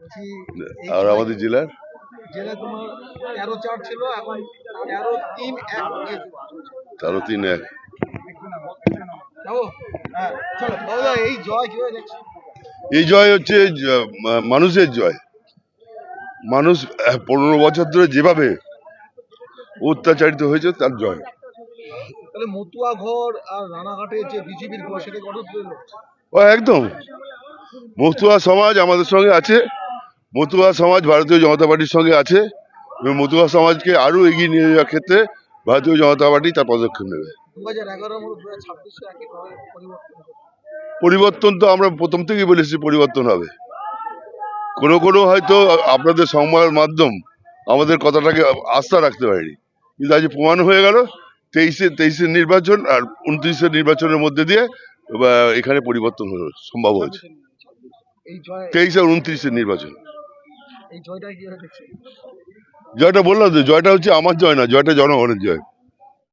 বলছি এই আর জয় আমাদের জেলার জেলা তোমার 13-4 ছিল, এখন 13-3-1 13-3-1। যাবো। হ্যাঁ চলো বাবুদা, এই জয় কিভাবে দেখছো? এই জয় হচ্ছে মানুষের জয়। মানুষ 15 বছর ধরে যেভাবে অত্যাচারিত হয়েছে তার জয়। তাহলে মতুয়া ঘর আর রানাঘাটে যে বিজেপির ঘর, সেটা গঠন পেলো। ও একদম, মতুয়া সমাজ আমাদের সঙ্গে আছে, মতুয়া সমাজ ভারতীয় জনতা পার্টির সঙ্গে আছে এবং মতুয়া সমাজকে আরো এগিয়ে নিয়ে যাওয়ার ক্ষেত্রে ভারতীয় জনতা পার্টি তার পদক্ষেপ নেবে। 2011 মতো 2026 একইভাবে পরিবর্তন হবে। পরিবর্তন তো আমরা প্রথম থেকেই বলেছি পরিবর্তন হবে। কোনো কোনো হয়তো আপনাদের সংবাদ মাধ্যম আমাদের কথাটাকে আস্থা রাখতে পারেনি, কিন্তু আজ প্রমাণ হয়ে গেল 23-23 নির্বাচন আর 29 নির্বাচনের মধ্যে দিয়ে এখানে পরিবর্তন হলো, সম্ভব হয়েছে। এই জয় 23 আর 29 নির্বাচন। এই জয়টা কিভাবে দেখছো? জয়টা বললাম তো, জয়টা হচ্ছে আমার জয় না, জয়টা জনগণের জয়।